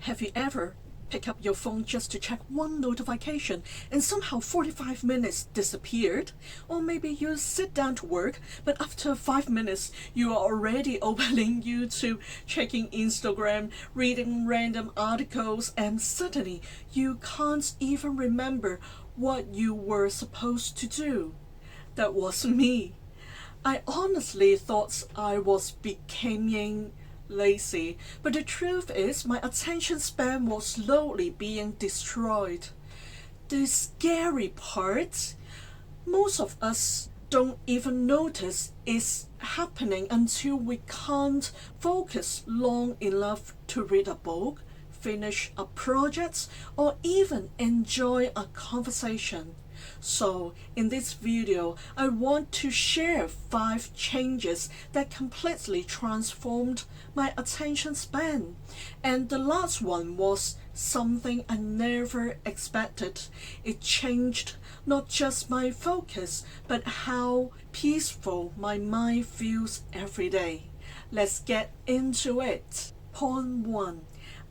Have you ever picked up your phone just to check one notification and somehow 45 minutes disappeared? Or maybe you sit down to work, but after 5 minutes you are already opening YouTube, checking Instagram, reading random articles, and suddenly you can't even remember what you were supposed to do. That was me. I honestly thought I was becoming lazy, but the truth is my attention span was slowly being destroyed. The scary part, most of us don't even notice it's happening until we can't focus long enough to read a book, finish a project, or even enjoy a conversation. So, in this video, I want to share 5 changes that completely transformed my attention span. And the last one was something I never expected. It changed not just my focus, but how peaceful my mind feels every day. Let's get into it. Point 1.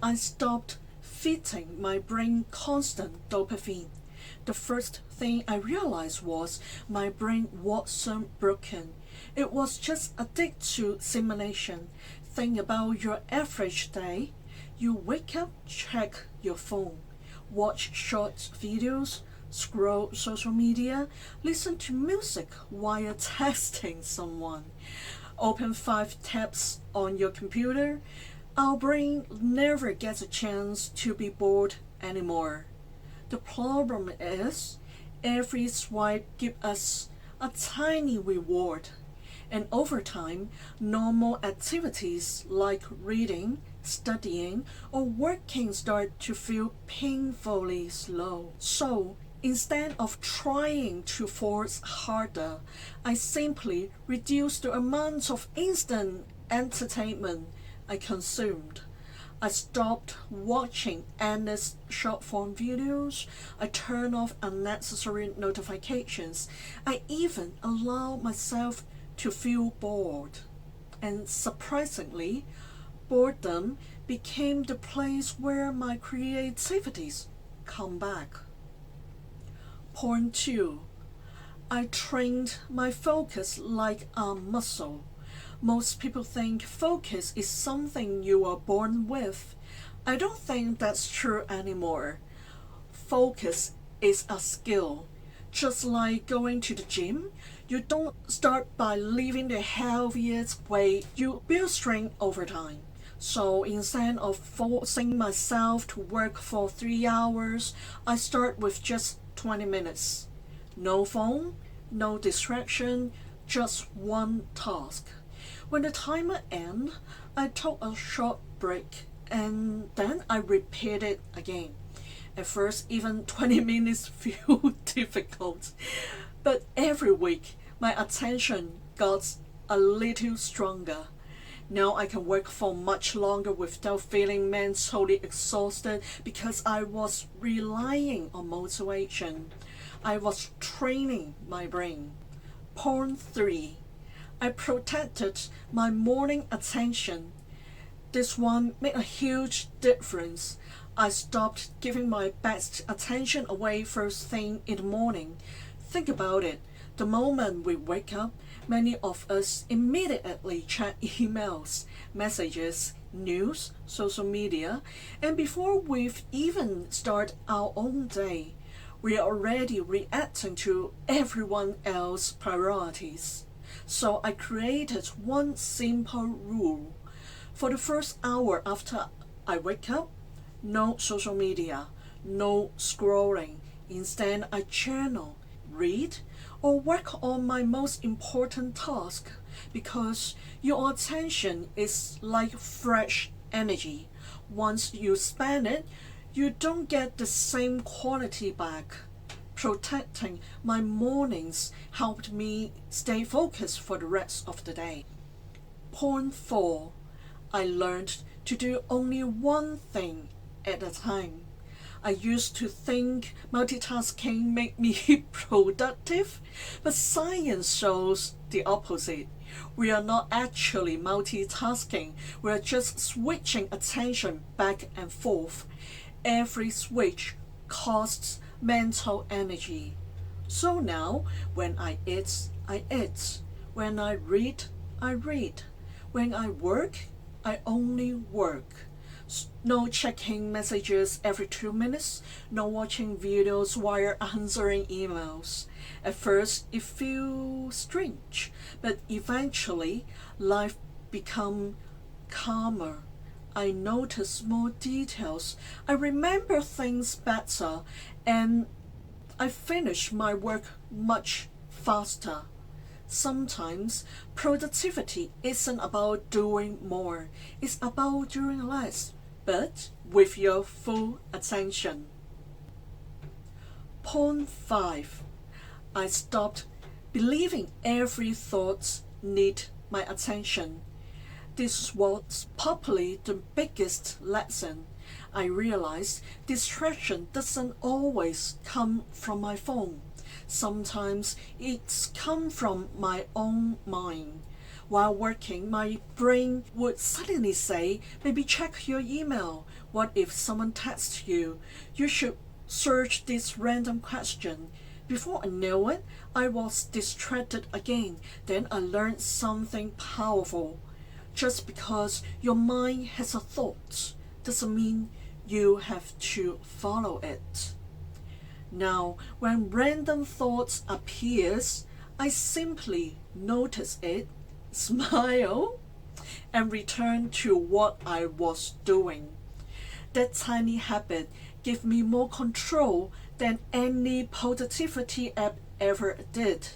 I stopped feeding my brain constant dopamine. The first thing I realized was my brain wasn't broken. It was just addicted to simulation. Think about your average day. You wake up, check your phone, watch short videos, scroll social media, listen to music while texting someone, open 5 tabs on your computer. Our brain never gets a chance to be bored anymore. The problem is, every swipe gives us a tiny reward, and over time, normal activities like reading, studying, or working start to feel painfully slow. So, instead of trying to force harder, I simply reduced the amount of instant entertainment I consumed. I stopped watching endless short-form videos. I turned off unnecessary notifications. I even allowed myself to feel bored. And surprisingly, boredom became the place where my creativities come back. Point 2. I trained my focus like a muscle. Most people think focus is something you are born with. I don't think that's true anymore. Focus is a skill. Just like going to the gym, you don't start by lifting the heaviest weight, you build strength over time. So instead of forcing myself to work for 3 hours, I start with just 20 minutes. No phone, no distraction, just one task. When the timer ends, I took a short break and then I repeated again. At first, even 20 minutes feel difficult, but every week my attention got a little stronger. Now I can work for much longer without feeling mentally exhausted because I was relying on motivation. I was training my brain. Point 3. I protected my morning attention. This one made a huge difference. I stopped giving my best attention away first thing in the morning. Think about it. The moment we wake up, many of us immediately check emails, messages, news, social media, and before we've even started our own day, we are already reacting to everyone else's priorities. So I created one simple rule. For the first hour after I wake up, no social media, no scrolling. Instead, I journal, read, or work on my most important task because your attention is like fresh energy. Once you spend it, you don't get the same quality back. Protecting my mornings helped me stay focused for the rest of the day. Point 4. I learned to do only one thing at a time. I used to think multitasking made me productive, but science shows the opposite. We are not actually multitasking, we are just switching attention back and forth. Every switch costs mental energy. So now, when I eat, I eat. When I read, I read. When I work, I only work. No checking messages every 2 minutes, no watching videos while answering emails. At first, it feels strange, but eventually, life becomes calmer. I notice more details, I remember things better, and I finish my work much faster. Sometimes productivity isn't about doing more, it's about doing less, but with your full attention. Point 5. I stopped believing every thought need my attention. This was probably the biggest lesson. I realized distraction doesn't always come from my phone. Sometimes it's come from my own mind. While working, my brain would suddenly say, maybe check your email. What if someone texts you? You should search this random question. Before I knew it, I was distracted again. Then I learned something powerful. Just because your mind has a thought doesn't mean you have to follow it. Now, when random thoughts appears, I simply notice it, smile, and return to what I was doing. That tiny habit gave me more control than any productivity app ever did.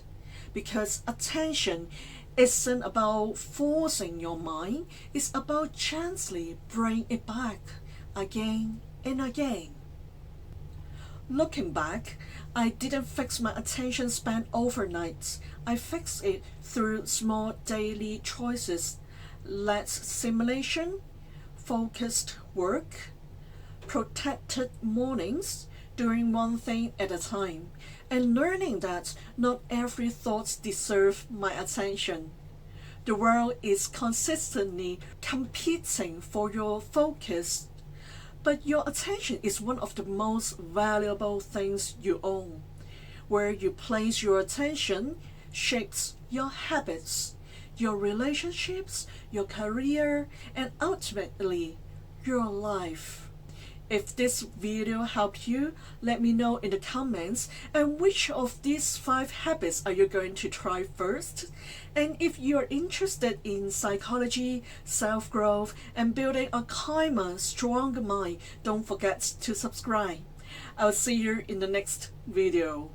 Because attention isn't about forcing your mind, it's about gently bringing it back again and again. Looking back, I didn't fix my attention span overnight. I fixed it through small daily choices, less simulation, focused work, protected mornings, doing one thing at a time, and learning that not every thought deserves my attention. The world is consistently competing for your focus, but your attention is one of the most valuable things you own. Where you place your attention shapes your habits, your relationships, your career, and ultimately your life. If this video helped you, let me know in the comments, and which of these 5 habits are you going to try first? And if you're interested in psychology, self-growth, and building a calmer, stronger mind, don't forget to subscribe. I'll see you in the next video.